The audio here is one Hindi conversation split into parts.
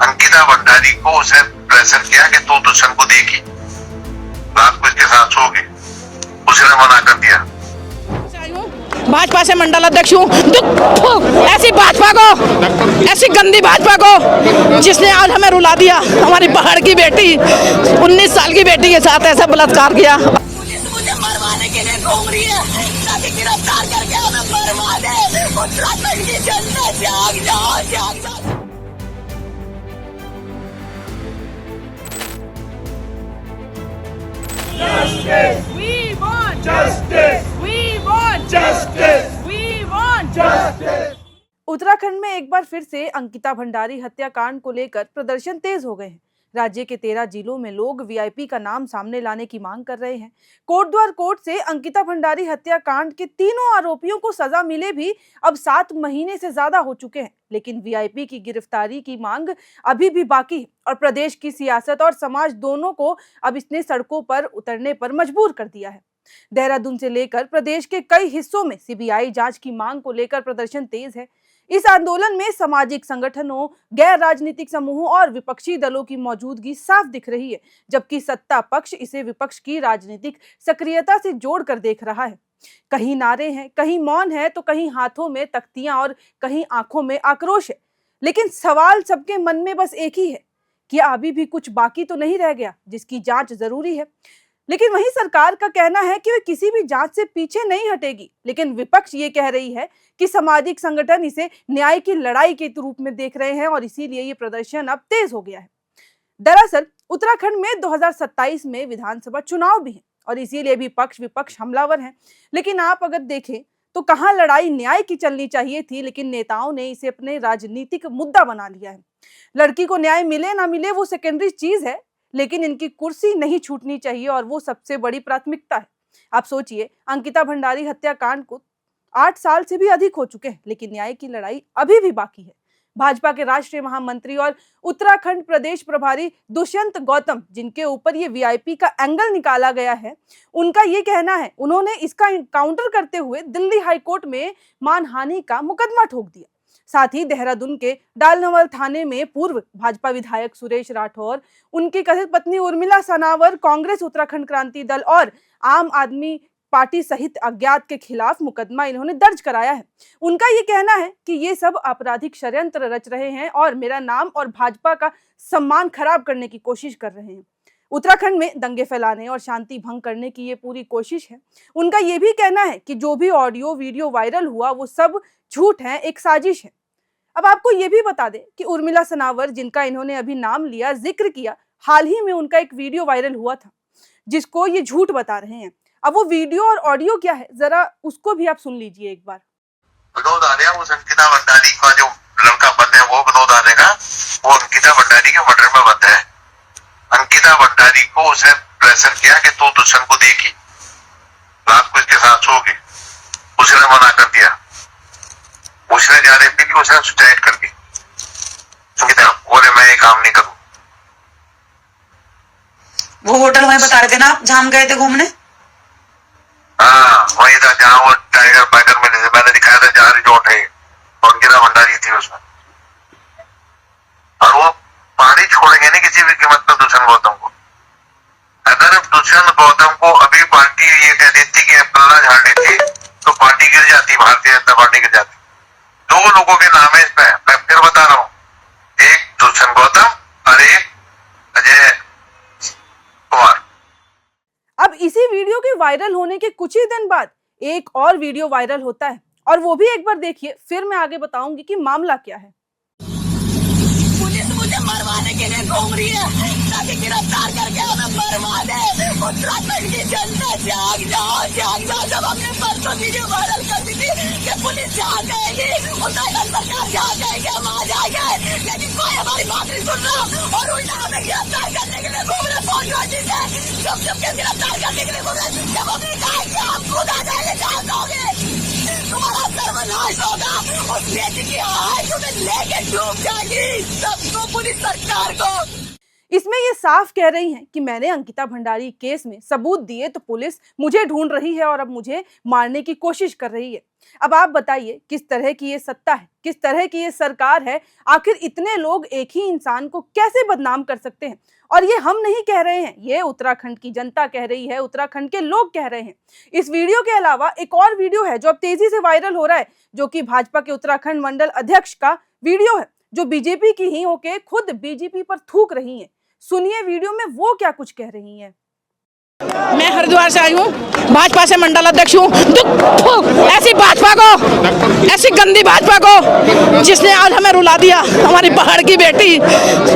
अंकिता भंडारी को उसने प्रेशर किया कि तू दुष्यंत को देगी, रात को इसके साथ सोगी, उसने मना कर दिया। भाजपा से मंडल अध्यक्ष हूँ। ऐसी भाजपा को, ऐसी गंदी भाजपा को जिसने आज हमें रुला दिया, हमारी पहाड़ की बेटी 19 साल की बेटी के साथ ऐसा बलात्कार किया। पुलिस मुझे मरवाने के लिए घूम रही है, ताकि गिरफ्तार करके हमें मरवा दे। उत्तराखंड की जनता जाग जाओ, जाग जाओ। Justice! We want justice! We want justice! We want justice! Uttarakhand में एक बार फिर से अंकिता भंडारी हत्याकांड को लेकर प्रदर्शन तेज हो गए हैं। राज्य के 13 जिलों में लोग वीआईपी का नाम सामने लाने की मांग कर रहे हैं। कोटद्वार कोर्ट से अंकिता भंडारी हत्याकांड के तीनों आरोपियों को सजा मिले भी अब 7 महीने से ज्यादा हो चुके हैं, लेकिन वीआईपी की गिरफ्तारी की मांग अभी भी बाकी है और प्रदेश की सियासत और समाज दोनों को अब इसने सड़कों पर उतरने पर मजबूर कर दिया है। देहरादून से लेकर प्रदेश के कई हिस्सों में सीबीआई जांच की मांग को लेकर प्रदर्शन तेज है। इस आंदोलन में सामाजिक संगठनों, गैर राजनीतिक समूहों और विपक्षी दलों की मौजूदगी साफ दिख रही है, जबकि सत्ता पक्ष इसे विपक्ष की राजनीतिक सक्रियता से जोड़कर देख रहा है। कहीं नारे हैं, कहीं मौन है, तो कहीं हाथों में तख्तियां और कहीं आंखों में आक्रोश है। लेकिन सवाल सबके मन में बस एक ही है कि अभी भी कुछ बाकी तो नहीं रह गया जिसकी जांच जरूरी है। लेकिन वहीं सरकार का कहना है कि वे किसी भी जांच से पीछे नहीं हटेगी, लेकिन विपक्ष ये कह रही है कि सामाजिक संगठन इसे न्याय की लड़ाई के रूप में देख रहे हैं और इसीलिए ये प्रदर्शन अब तेज हो गया है। दरअसल उत्तराखंड में 2027 में विधानसभा चुनाव भी है और इसीलिए भी पक्ष विपक्ष हमलावर हैं। लेकिन आप अगर देखें तो कहां लड़ाई न्याय की चलनी चाहिए थी, लेकिन नेताओं ने इसे अपने राजनीतिक मुद्दा बना लिया है। लड़की को न्याय मिले ना मिले वो सेकेंडरी चीज है, लेकिन इनकी कुर्सी नहीं छूटनी चाहिए और वो सबसे बड़ी प्राथमिकता है। आप सोचिए, अंकिता भंडारी हत्याकांड को 8 साल से भी अधिक हो चुके हैं, लेकिन न्याय की लड़ाई अभी भी बाकी है। भाजपा के राष्ट्रीय महामंत्री और उत्तराखंड प्रदेश प्रभारी दुष्यंत गौतम, जिनके ऊपर ये वीआईपी का एंगल निकाला गया है, उनका ये कहना है, उन्होंने इसका काउंटर करते हुए दिल्ली हाईकोर्ट में मानहानि का मुकदमा ठोक दिया। साथ ही देहरादून के डालनवल थाने में पूर्व भाजपा विधायक सुरेश राठौर, उनकी कथित पत्नी उर्मिला सनावर, कांग्रेस, उत्तराखंड क्रांति दल और आम आदमी पार्टी सहित अज्ञात के खिलाफ मुकदमा इन्होंने दर्ज कराया है। उनका ये कहना है कि ये सब आपराधिक षड्यंत्र रच रहे हैं और मेरा नाम और भाजपा का सम्मान खराब करने की कोशिश कर रहे हैं। उत्तराखंड में दंगे फैलाने और शांति भंग करने की ये पूरी कोशिश है। उनका ये भी कहना है कि जो भी ऑडियो वीडियो वायरल हुआ वो सब झूठ है, एक साजिश है। अब आपको ये भी बता दें कि उर्मिला सनावर, जिनका इन्होंने अभी नाम लिया, जिक्र किया, हाल ही में उनका एक वीडियो वायरल हुआ था जिसको ये झूठ बता रहे हैं। अब वो वीडियो और ऑडियो क्या है, जरा उसको भी आप सुन लीजिए एक बार। विनोद आर्या, वो अंकिता भंडारी का जो लड़का बंद है, वो विनोद आर्या का, वो अंकिता भंडारी के मर्डर में बंद है। अंकिता भंडारी को उसने प्रेशर किया कि तू दुष्यंत को देगी, रात को इसके साथ सोगी, उसने मना कर दिया। उसने ज्यादा पी ली, उसने सुसाइड कर दी। बोले मैं ये काम नहीं करूं। वो होटल वहीं बता रहे थे ना आप, जहां हम गए थे घूमने? हाँ, वही था जहाँ वो टाइगर पाइगर में मैंने दिखाया था, जहाँ रिजॉर्ट है, और अंकिता भंडारी थी उसमें। और वो पानी छोड़ेंगे नहीं किसी भी कीमत पर दुष्यंत गौतम को। अगर दुष्यंत गौतम को अभी पार्टी ये कह देती कि पल्ला झाड़ देती तो पार्टी गिर जाती, भारतीय जनता पार्टी गिर जाती। 2 लोगों के नाम है इसमें, मैं फिर बता रहा हूँ, एक दुष्यंत गौतम और एक अजय कुमार। अब इसी वीडियो के वायरल होने के कुछ ही दिन बाद एक और वीडियो वायरल होता है और वो भी एक बार देखिए, फिर मैं आगे बताऊंगी कि मामला क्या है। पुलिस मुझे मरवाने के लिए घूम रही है, ताकि गिरफ्तार करके हमें मरवा दे। उत्तराखंड की जनता जाग जाओ, जाग जाओ। जब हमने परसों वीडियो वायरल कर दी थी कि पुलिस जहाँ जाएगी, उत्तराखंड सरकार जहाँ जाएगी, हम आ जाएंगे, लेकिन कोई हमारी बात नहीं सुन रहा और उल्टा हमें गिरफ्तार करने के लिए घूम रहे। सबके गिरफ्तार करने के लिए घूम रहे। जब हमने कहा कि आप खुद आ जाएंगे, जहाँ जाओगे तुम्हारा सर्वनाश होगा, और बेटी की आँख तुम्हें लेके डूब जाएगी, सबको, पुलिस सरकार को। इसमें ये साफ कह रही हैं कि मैंने अंकिता भंडारी केस में सबूत दिए तो पुलिस मुझे ढूंढ रही है और अब मुझे मारने की कोशिश कर रही है। अब आप बताइए किस तरह की ये सत्ता है, किस तरह की ये सरकार है। आखिर इतने लोग एक ही इंसान को कैसे बदनाम कर सकते हैं? और ये हम नहीं कह रहे हैं, ये उत्तराखंड की जनता कह रही है, उत्तराखंड के लोग कह रहे हैं। इस वीडियो के अलावा एक और वीडियो है जो अब तेजी से वायरल हो रहा है, जो कि भाजपा के उत्तराखंड मंडल अध्यक्ष का वीडियो है, जो बीजेपी की ही होके खुद बीजेपी पर थूक रही है। सुनिए वीडियो में वो क्या कुछ कह रही हैं। मैं हरिद्वार से आई हूँ, भाजपा से मंडल अध्यक्ष हूँ। ऐसी भाजपा को, ऐसी गंदी भाजपा को जिसने आज हमें रुला दिया। हमारी पहाड़ की बेटी,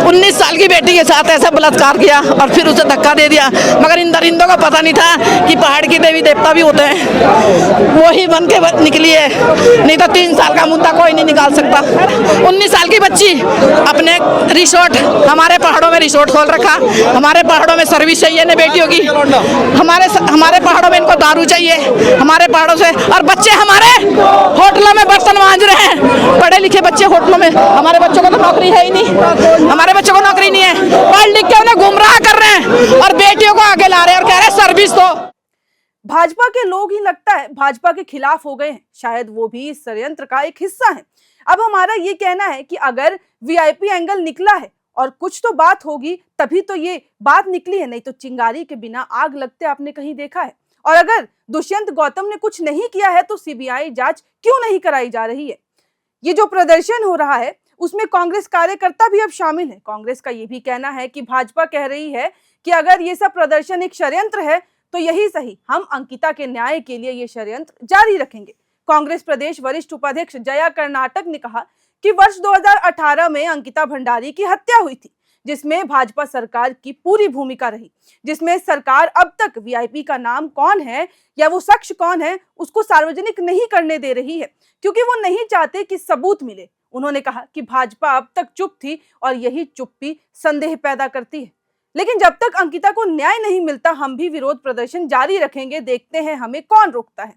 19 साल की बेटी के साथ ऐसा बलात्कार किया और फिर उसे धक्का दे दिया। मगर इन दरिंदों को पता नहीं था कि पहाड़ की देवी देवता भी होते हैं। वो ही बन के निकली है, नहीं तो 3 साल का मुद्दा कोई नहीं निकाल सकता। 19 साल की बच्ची अपने रिसोर्ट, हमारे पहाड़ों में रिसोर्ट खोल रखा। हमारे पहाड़ों में सर्विस चाहिए ना बेटियों की, हमारे पहाड़ों में इनको दारू चाहिए, हमारे पहाड़ों से। और बच्चे हमारे होटलों में बर्तन मांज रहे हैं, पढ़े लिखे बच्चे होटलों में। हमारे बच्चों को तो नौकरी है ही नहीं, हमारे बच्चों को नौकरी नहीं है। पढ़ लिख के उन्हें गुमराह कर रहे हैं और बेटियों को आगे ला रहे हैं और कह रहे हैं सर्विस दो। भाजपा के लोग ही लगता है भाजपा के खिलाफ हो गए हैं, शायद वो भी इस षड्यंत्र का एक हिस्सा है। अब हमारा ये कहना है कि अगर वीआईपी एंगल निकला है और कुछ तो बात होगी, तभी तो ये बात निकली है, नहीं तो चिंगारी के बिना आग लगते आपने कहीं देखा है? और अगर दुष्यंत गौतम ने कुछ नहीं किया है तो सीबीआई जांच क्यों नहीं कराई जा रही है? ये जो प्रदर्शन हो रहा है उसमें कांग्रेस कार्यकर्ता भी अब शामिल है। कांग्रेस का ये भी कहना है कि भाजपा कह रही है कि अगर ये सब प्रदर्शन एक षड्यंत्र है तो यही सही, हम अंकिता के न्याय के लिए ये षड्यंत्र जारी रखेंगे। कांग्रेस प्रदेश वरिष्ठ उपाध्यक्ष जया कर्नाटक ने कहा कि वर्ष 2018 में अंकिता भंडारी की हत्या हुई थी, जिसमें भाजपा सरकार की पूरी भूमिका रही, जिसमें सरकार अब तक वीआईपी का नाम कौन है या वो शख्स कौन है उसको सार्वजनिक नहीं करने दे रही है, क्योंकि वो नहीं चाहते कि सबूत मिले। उन्होंने कहा कि भाजपा अब तक चुप थी और यही चुप्पी संदेह पैदा करती है। लेकिन जब तक अंकिता को न्याय नहीं मिलता हम भी विरोध प्रदर्शन जारी रखेंगे, देखते हैं हमें कौन रोकता है।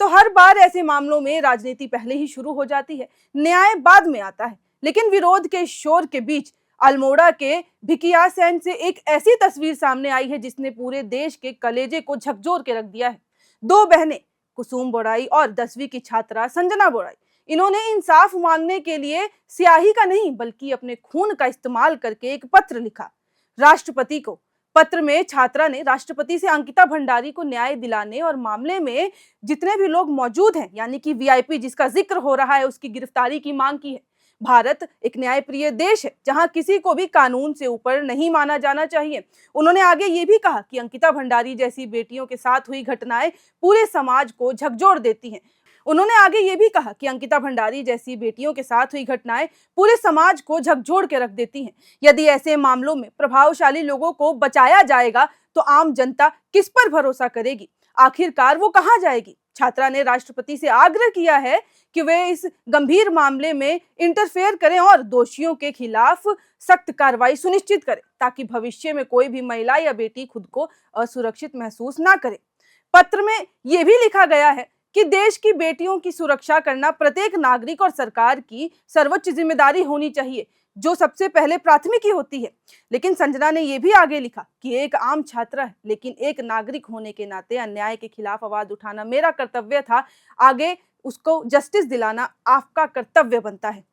तो हर बार ऐसे मामलों में राजनीति पहले ही शुरू हो जाती है, न्याय बाद में आता है। लेकिन विरोध के शोर के बीच अल्मोड़ा के भिकियासैन से एक ऐसी तस्वीर सामने आई है जिसने पूरे देश के कलेजे को झकझोर के रख दिया है। 2 बहनें कुसुम बोराई और 10वीं की छात्रा संजना बोराई, इन्होंने इंसाफ मांगने के लिए स्याही का नहीं बल्कि अपने खून का इस्तेमाल करके एक पत्र लिखा राष्ट्रपति को। पत्र में छात्रा ने राष्ट्रपति से अंकिता भंडारी को न्याय दिलाने और मामले में जितने भी लोग मौजूद हैं, यानी कि वीआईपी जिसका जिक्र हो रहा है, उसकी गिरफ्तारी की मांग की है। भारत एक न्यायप्रिय देश है जहां किसी को भी कानून से ऊपर नहीं माना जाना चाहिए। उन्होंने आगे ये भी कहा कि अंकिता भंडारी जैसी बेटियों के साथ हुई घटनाएं पूरे समाज को झकझोर देती हैं। उन्होंने आगे ये भी कहा कि अंकिता भंडारी जैसी बेटियों के साथ हुई घटनाएं पूरे समाज को झकझोर के रख देती हैं। यदि ऐसे मामलों में प्रभावशाली लोगों को बचाया जाएगा तो आम जनता किस पर भरोसा करेगी? आखिरकार वो कहां जाएगी? छात्रा ने राष्ट्रपति से आग्रह किया है कि वे इस गंभीर मामले में इंटरफेयर करें और दोषियों के खिलाफ सख्त कार्रवाई सुनिश्चित करें, ताकि भविष्य में कोई भी महिला या बेटी खुद को असुरक्षित महसूस ना करे। पत्र में यह भी लिखा गया है कि देश की बेटियों की सुरक्षा करना प्रत्येक नागरिक और सरकार की सर्वोच्च जिम्मेदारी होनी चाहिए, जो सबसे पहले प्राथमिकी होती है। लेकिन संजना ने यह भी आगे लिखा कि एक आम छात्रा है, लेकिन एक नागरिक होने के नाते अन्याय के खिलाफ आवाज उठाना मेरा कर्तव्य था, आगे उसको जस्टिस दिलाना आपका कर्तव्य बनता है।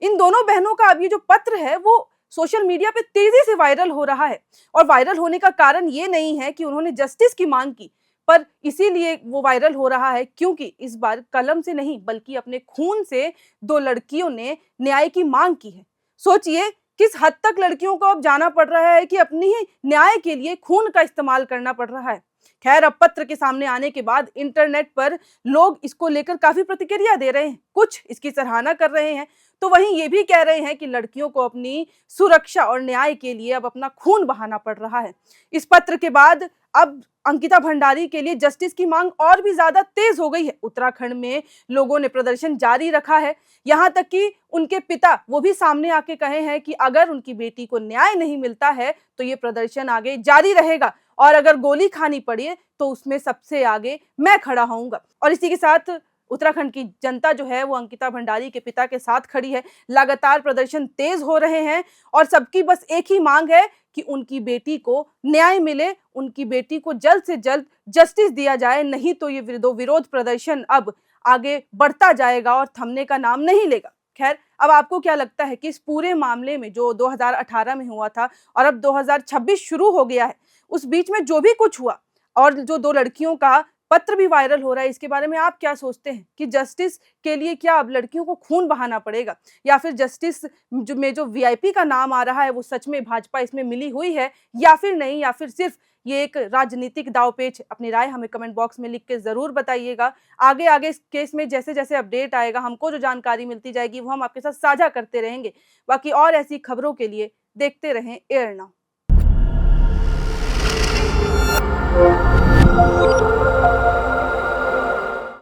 इन दोनों बहनों का अब ये जो पत्र है वो सोशल मीडिया पे तेजी से वायरल हो रहा है, और वायरल होने का कारण ये नहीं है कि उन्होंने जस्टिस की मांग की, पर इसीलिए वो वायरल हो रहा है क्योंकि इस बार कलम से नहीं बल्कि अपने खून से 2 लड़कियों ने न्याय की मांग की है। सोचिए किस हद तक लड़कियों को अब जाना पड़ रहा है कि अपनी ही न्याय के लिए खून का इस्तेमाल करना पड़ रहा है। खैर, अब पत्र के सामने आने के बाद इंटरनेट पर लोग इसको लेकर काफी प्रतिक्रिया दे रहे हैं, कुछ इसकी सराहना कर रहे हैं तो वहीं ये भी कह रहे हैं कि लड़कियों को अपनी सुरक्षा और न्याय के लिए अब अपना खून बहाना पड़ रहा है। इस पत्र के बाद अब अंकिता भंडारी के लिए जस्टिस की मांग और भी ज्यादा तेज हो गई है। उत्तराखंड में लोगों ने प्रदर्शन जारी रखा है, यहाँ तक कि उनके पिता वो भी सामने आके कहे हैं कि अगर उनकी बेटी को न्याय नहीं मिलता है तो ये प्रदर्शन आगे जारी रहेगा, और अगर गोली खानी पड़े तो उसमें सबसे आगे मैं खड़ा होऊंगा। और इसी के साथ उत्तराखंड की जनता जो है वो अंकिता भंडारी के पिता के साथ खड़ी है। लगातार प्रदर्शन तेज हो रहे हैं और सबकी बस एक ही मांग है कि उनकी बेटी को न्याय मिले, उनकी बेटी को जल्द से जल्द जस्टिस दिया जाए, नहीं तो ये विरोध प्रदर्शन अब आगे बढ़ता जाएगा और थमने का नाम नहीं लेगा। खैर, अब आपको क्या लगता है कि इस पूरे मामले में जो 2018 में हुआ था और अब 2026 शुरू हो गया है, उस बीच में जो भी कुछ हुआ और जो 2 लड़कियों का पत्र भी वायरल हो रहा है, इसके बारे में आप क्या सोचते हैं कि जस्टिस के लिए क्या अब लड़कियों को खून बहाना पड़ेगा या फिर जस्टिस में जो वीआईपी का नाम आ रहा है वो सच में भाजपा इसमें मिली हुई है या फिर नहीं, या फिर सिर्फ ये एक राजनीतिक दांवपेच? अपनी राय हमें कमेंट बॉक्स में लिख के जरूर बताइएगा। आगे इस केस में जैसे जैसे अपडेट आएगा, हमको जो जानकारी मिलती जाएगी वो हम आपके साथ साझा करते रहेंगे। बाकी और ऐसी खबरों के लिए देखते रहें एयर नाउ।